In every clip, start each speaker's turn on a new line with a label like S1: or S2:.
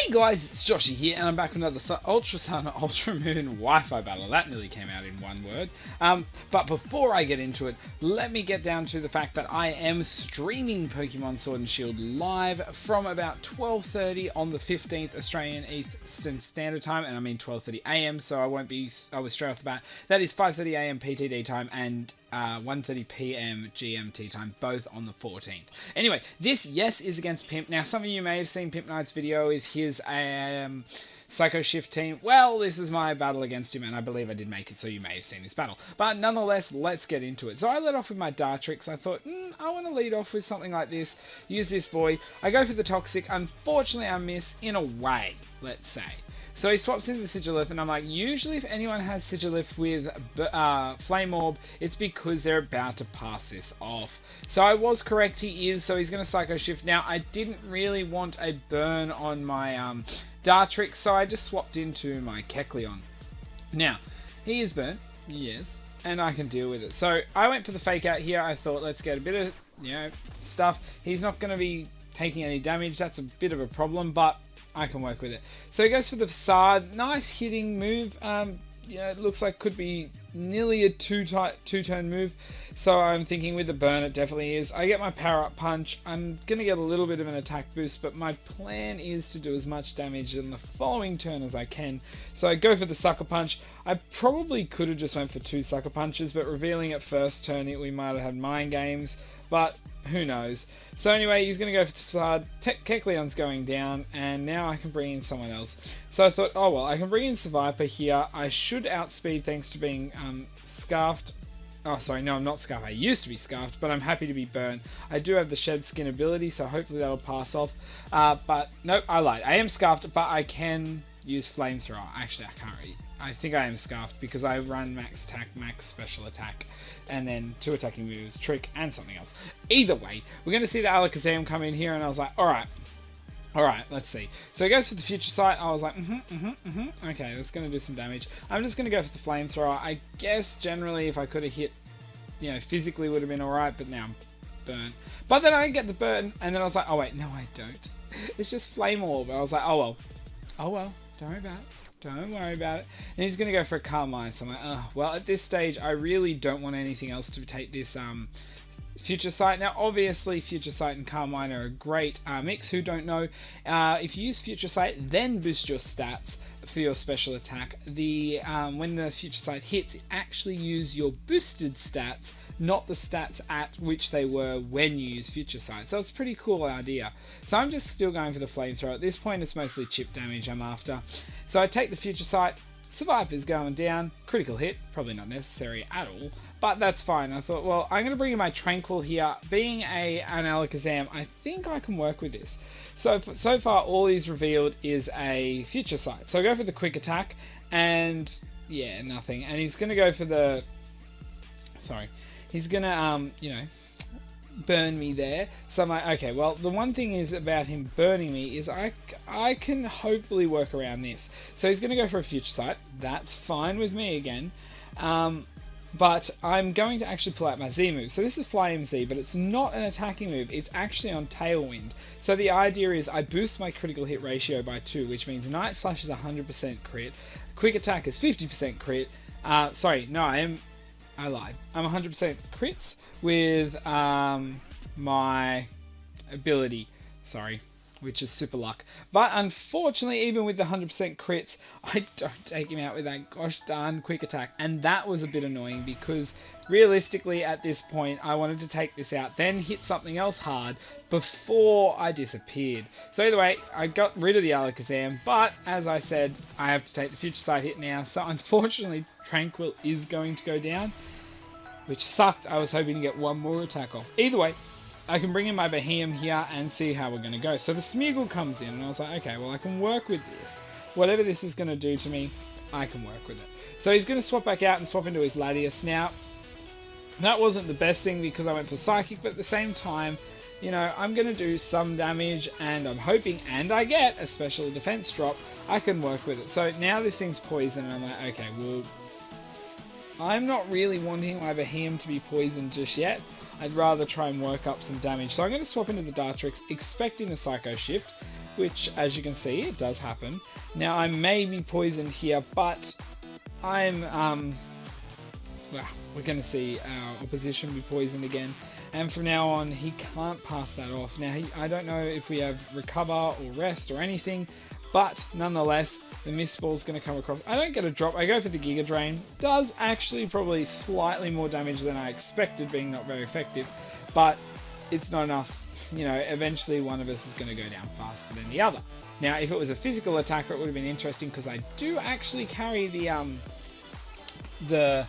S1: Hey guys, it's Joshy here, and I'm back with another Ultra Sun, Ultra Moon Wi-Fi battle. That nearly came out in one word. But before I get into it, let me get down to the fact that I am streaming Pokemon Sword and Shield live from about 12:30 on the 15th Australian Eastern Standard Time, and I mean 12:30 AM, so I was straight off the bat. That is 5:30 AM PTD time and 1:30 PM GMT time, both on the 14th. Anyway, this, yes, is against Pimp. Now, some of you may have seen Pimp Knight's video with his Psycho Shift team. Well, this is my battle against him, and I believe I did make it, so you may have seen this battle. But nonetheless, let's get into it. So I led off with my Dartrix. I thought, I want to lead off with something like this. Use this boy. I go for the Toxic. Unfortunately, I miss in a way, let's say. So he swaps into the Sigilyph, and I'm like, usually if anyone has Sigilyph with Flame Orb, it's because they're about to pass this off. So I was correct, he is, so he's going to Psycho Shift. Now, I didn't really want a burn on my Dartrix, so I just swapped into my Kecleon. Now, he is burnt, yes, and I can deal with it. So I went for the Fake Out here. I thought, let's get a bit of, stuff. He's not going to be taking any damage. That's a bit of a problem, but I can work with it. So he goes for the Facade. Nice hitting move. It looks like could be nearly a two-turn move. So I'm thinking with the burn, it definitely is. I get my Power Up Punch. I'm going to get a little bit of an attack boost, but my plan is to do as much damage in the following turn as I can. So I go for the Sucker Punch. I probably could have just went for 2 Sucker Punches, but revealing it first turn, we might have had Mind Games, but who knows. So anyway, he's going to go for the Facade. Kecleon's going down, and now I can bring in someone else. So I thought, oh well, I can bring in Seviper here. I should outspeed thanks to being Scarfed. Oh, sorry, no, I'm not Scarfed. I used to be Scarfed, but I'm happy to be Burnt. I do have the Shed Skin ability, so hopefully that'll pass off. But nope, I lied. I am Scarfed, but I can use Flamethrower. Actually, I can't really. I think I am Scarfed because I run Max Attack, Max Special Attack, and then 2 attacking moves, Trick, and something else. Either way, we're going to see the Alakazam come in here, and I was like, alright, let's see. So he goes for the Future Sight. I was like, okay, that's going to do some damage. I'm just going to go for the Flamethrower. I guess generally if I could have hit, physically would have been alright, but now I'm burnt. But then I get the burn, and then I was like, oh wait, no I don't. It's just Flame Orb. I was like, oh well, don't worry about it. Don't worry about it. And he's going to go for a Carmine. So I'm like, well, at this stage, I really don't want anything else to take this Future Sight. Now, obviously, Future Sight and Carmine are a great mix. Who don't know? If you use Future Sight, then boost your stats for your special attack. When the Future Sight hits, it actually use your boosted stats, not the stats at which they were when you use Future Sight. So it's a pretty cool idea. So I'm just still going for the Flamethrower. At this point, it's mostly chip damage I'm after. So I take the Future Sight. Survivor's going down. Critical hit. Probably not necessary at all, but that's fine. I thought, well, I'm going to bring in my Tranquil here. Being an Alakazam, I think I can work with this. So far, all he's revealed is a Future Sight. So I go for the Quick Attack, and yeah, nothing. And he's going to go for the... Sorry. He's going to, burn me there. So I'm like, okay, well, the one thing is about him burning me is I can hopefully work around this. So he's going to go for a Future Sight. That's fine with me again. But I'm going to actually pull out my Z move. So this is Flame Z, but it's not an attacking move. It's actually on Tailwind. So the idea is I boost my critical hit ratio by 2, which means Night Slash is 100% crit. Quick Attack is 50% crit. Sorry, no, I lied. I'm 100% crits with my ability. Sorry. Which is Super Luck. But unfortunately, even with the 100% crits, I don't take him out with that gosh darn Quick Attack. And that was a bit annoying because realistically at this point, I wanted to take this out, then hit something else hard before I disappeared. So either way, I got rid of the Alakazam, but as I said, I have to take the Future Sight hit now. So unfortunately, Tranquil is going to go down, which sucked. I was hoping to get one more attack off. Either way, I can bring in my Behemoth here and see how we're going to go. So the Smeagol comes in, and I was like, okay, well, I can work with this. Whatever this is going to do to me, I can work with it. So he's going to swap back out and swap into his Latias. Now, that wasn't the best thing because I went for Psychic, but at the same time, I'm going to do some damage, and I'm hoping, and I get a special defense drop, I can work with it. So now this thing's poisoned, and I'm like, okay, well, I'm not really wanting my Behemoth to be poisoned just yet. I'd rather try and work up some damage. So I'm going to swap into the Dartrix, expecting a Psycho Shift. which, as you can see, it does happen. Now, I may be poisoned here, but I'm, well, we're going to see our opposition be poisoned again. And from now on, he can't pass that off. Now, I don't know if we have recover or rest or anything, but nonetheless, the mist ball is going to come across. I don't get a drop. I go for the Giga Drain. Does actually probably slightly more damage than I expected, being not very effective, but it's not enough. You know, eventually one of us is going to go down faster than the other. Now, if it was a physical attacker, it would have been interesting because I do actually carry the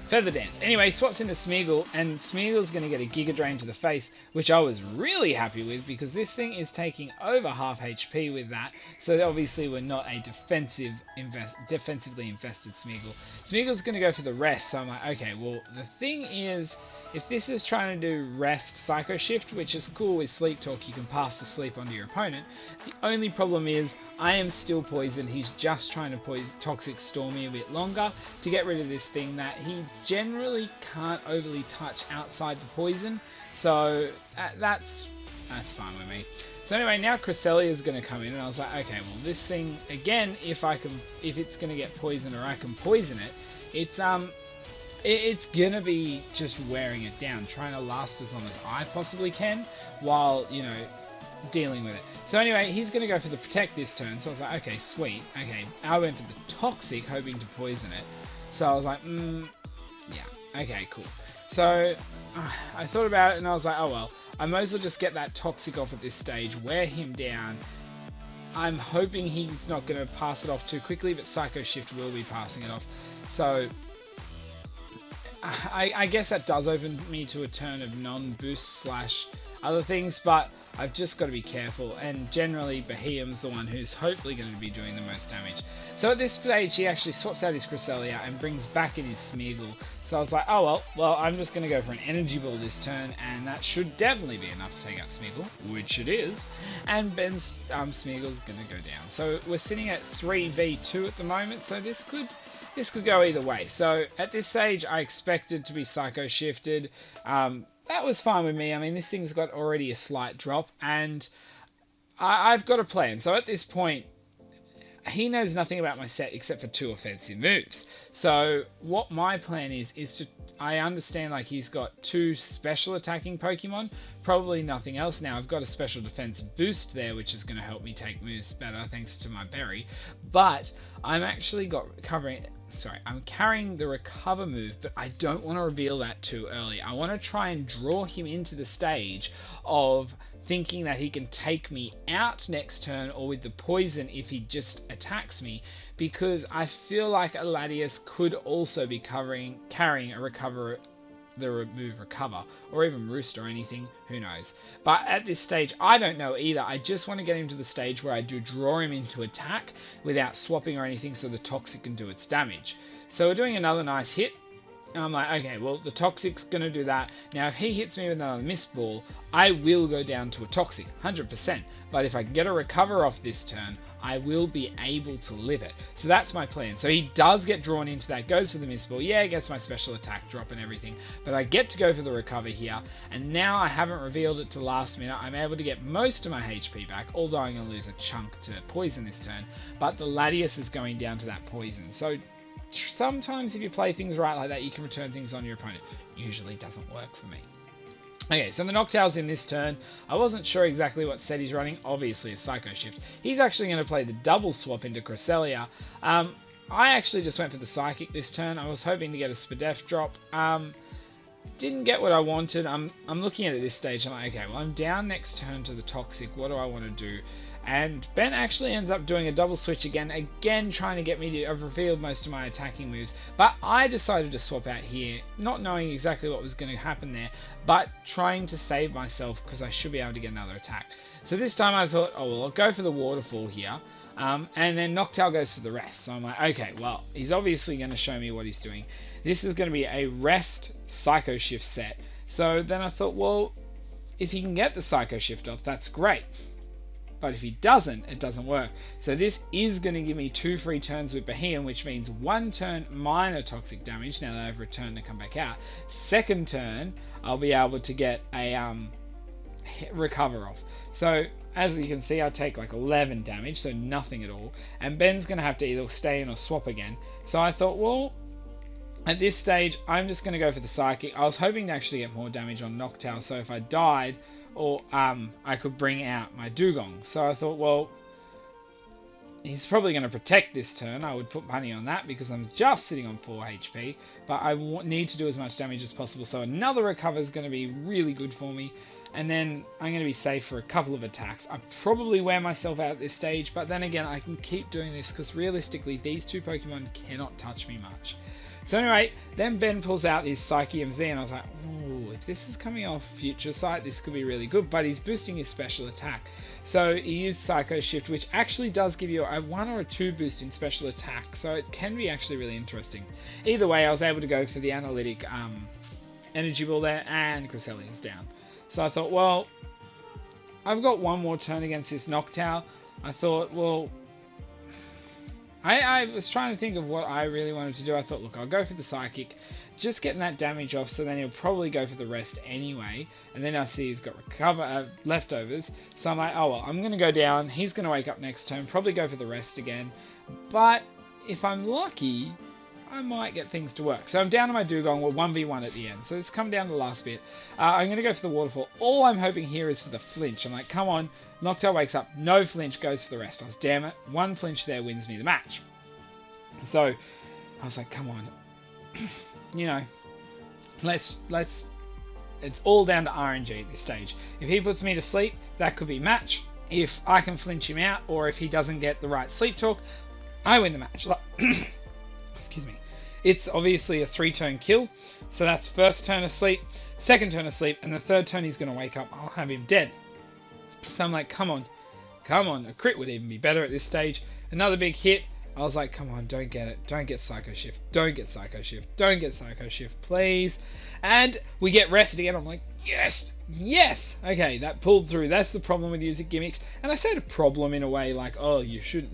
S1: Feather Dance. Anyway, swaps into Smeagol, and Smeagol's going to get a Giga Drain to the face, which I was really happy with because this thing is taking over half HP with that. So obviously we're not a defensively invested Smeagol. Smeagol's going to go for the rest, so I'm like, okay, well, the thing is, if this is trying to do rest Psycho Shift, which is cool with Sleep Talk, you can pass the sleep onto your opponent. The only problem is I am still poisoned. He's just trying to Toxic Storm me a bit longer to get rid of this thing that he generally can't overly touch outside the poison. So that's fine with me. So anyway, now Cresselia is going to come in, and I was like, okay, well, this thing again, if it's going to get poisoned or I can poison it, it's gonna be just wearing it down, trying to last as long as I possibly can while, you know, dealing with it. So anyway, he's gonna go for the Protect this turn, so I was like, okay, sweet. Okay, I went for the Toxic, hoping to poison it. So I was like, yeah, okay, cool. So I thought about it and I was like, oh well, I might as well just get that Toxic off at this stage, wear him down. I'm hoping he's not gonna pass it off too quickly, but Psycho Shift will be passing it off. So I guess that does open me to a turn of non-boost / other things, but I've just got to be careful, and generally Behemoth's the one who's hopefully going to be doing the most damage. So at this stage he actually swaps out his Cresselia and brings back in his Smeagol. So I was like, oh well, I'm just going to go for an Energy Ball this turn, and that should definitely be enough to take out Smeagol, which it is, and Ben's Smeagol's going to go down. So we're sitting at 3v2 at the moment, so this could go either way. So at this stage, I expected to be Psycho Shifted. That was fine with me. I mean, this thing's got already a slight drop, and I've got a plan. So at this point, he knows nothing about my set except for 2 offensive moves. So what my plan is to, I understand like he's got 2 special attacking Pokemon, probably nothing else. Now I've got a special defense boost there, which is going to help me take moves better thanks to my berry, but I'm actually I'm carrying the recover move, but I don't want to reveal that too early. I want to try and draw him into the stage of thinking that he can take me out next turn or with the poison if he just attacks me, because I feel like Latias could also be carrying a move recover, or even roost or anything, who knows. But at this stage I don't know either. I just want to get him to the stage where I do draw him into attack without swapping or anything, so the Toxic can do its damage. So we're doing another nice hit. And I'm like, okay, well, the Toxic's going to do that. Now, if he hits me with another Mist Ball, I will go down to a Toxic, 100%. But if I get a recover off this turn, I will be able to live it. So that's my plan. So he does get drawn into that, goes for the Mist Ball. Yeah, gets my special attack drop and everything. But I get to go for the recover here. And now I haven't revealed it to last minute. I'm able to get most of my HP back, although I'm going to lose a chunk to poison this turn. But the Latias is going down to that poison. So sometimes if you play things right like that, you can return things on your opponent. Usually doesn't work for me. Okay, so the Noctowl's in this turn. I wasn't sure exactly what set he's running. Obviously a Psycho Shift. He's actually going to play the double swap into Cresselia. I actually just went for the Psychic this turn. I was hoping to get a Spadef drop. Didn't get what I wanted. I'm looking at it this stage. I'm like, okay, well, I'm down next turn to the Toxic. What do I want to do? And Ben actually ends up doing a double switch again trying to get me to have revealed most of my attacking moves. But I decided to swap out here, not knowing exactly what was going to happen there, but trying to save myself because I should be able to get another attack. So this time I thought, oh well, I'll go for the Waterfall here. And then Noctowl goes for the rest. So I'm like, okay, well, he's obviously going to show me what he's doing. This is going to be a rest Psycho Shift set. So then I thought, well, if he can get the Psycho Shift off, that's great. But if he doesn't, it doesn't work. So this is going to give me 2 free turns with Behemoth, which means 1 turn minor toxic damage, now that I've returned to come back out. Second turn, I'll be able to get a recover off. So as you can see, I take like 11 damage, so nothing at all. And Ben's going to have to either stay in or swap again. So I thought, well, at this stage, I'm just going to go for the Psychic. I was hoping to actually get more damage on Noctowl, so if I died, or I could bring out my Dugong. So I thought, well, he's probably going to protect this turn. I would put money on that because I'm just sitting on 4 HP. But I need to do as much damage as possible. So another recover is going to be really good for me. And then I'm going to be safe for a couple of attacks. I probably wear myself out at this stage. But then again, I can keep doing this because realistically, these two Pokemon cannot touch me much. So anyway, then Ben pulls out his Psyche MZ and I was like, ooh, if this is coming off Future Sight, this could be really good. But he's boosting his special attack. So he used Psycho Shift, which actually does give you a 1 or a 2 boost in special attack. So it can be actually really interesting. Either way, I was able to go for the Analytic Energy Ball there and Cresselia's down. So I thought, well, I've got one more turn against this Noctowl. I thought, well, I was trying to think of what I really wanted to do. I thought, look, I'll go for the Psychic, just getting that damage off, so then he'll probably go for the rest anyway. And then I see he's got leftovers. So I'm like, oh well, I'm going to go down. He's going to wake up next turn, probably go for the rest again. But if I'm lucky, I might get things to work. So I'm down to my Dugong. We're 1v1 at the end. So it's come down to the last bit. I'm going to go for the Waterfall. All I'm hoping here is for the flinch. I'm like, come on. Noctowl wakes up. No flinch, goes for the rest. I was, damn it. One flinch there wins me the match. So I was like, come on. You know, let's. It's all down to RNG at this stage. If he puts me to sleep, that could be match. If I can flinch him out, or if he doesn't get the right sleep talk, I win the match. Excuse me. It's obviously a 3-turn kill, so that's first turn of sleep, second turn of sleep, and the third turn he's going to wake up. I'll have him dead. So I'm like, come on, a crit would even be better at this stage. Another big hit. I was like, come on, don't get it. Don't get Psycho Shift. Don't get Psycho Shift. Don't get Psycho Shift, please. And we get rested again. I'm like, yes, yes. Okay, that pulled through. That's the problem with using gimmicks. And I said a problem in a way like, oh, you should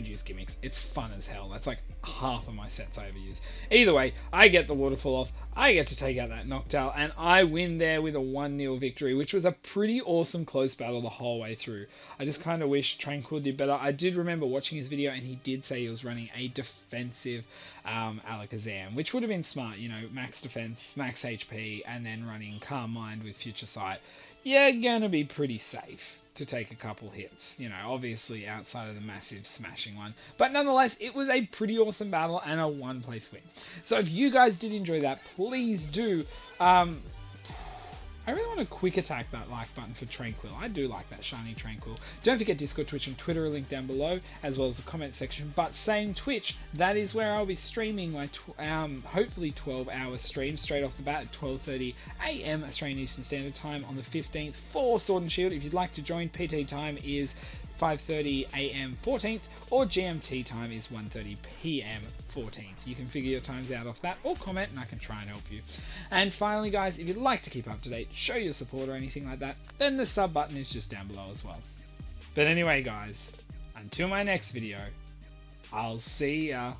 S1: use gimmicks. It's fun as hell. That's like half of my sets I ever use. Either way, I get the Waterfall off. I get to take out that Noctowl, and I win there with a 1-0 victory, which was a pretty awesome close battle the whole way through. I just kind of wish Tranquil did better. I did remember watching his video, and he did say he was running a defensive Alakazam, which would have been smart, you know, max defense, max HP, and then running Calm Mind with Future Sight. You're gonna be pretty safe to take a couple hits, you know, obviously outside of the massive smashing one, but nonetheless it was a pretty awesome battle and a 1-place win. So if you guys did enjoy that, please do I really want to quick attack that like button for Tranquil. I do like that shiny Tranquil. Don't forget Discord, Twitch and Twitter are linked down below, as well as the comment section. But same Twitch, that is where I'll be streaming my hopefully 12-hour stream straight off the bat at 12:30 AM Australian Eastern Standard Time on the 15th for Sword and Shield. If you'd like to join, PT time is 5:30 AM 14th, or GMT time is 1:30 PM 14th. You can figure your times out off that, or comment and I can try and help you. And finally guys, if you'd like to keep up to date, show your support or anything like that, then the sub button is just down below as well. But anyway guys, until my next video, I'll see ya.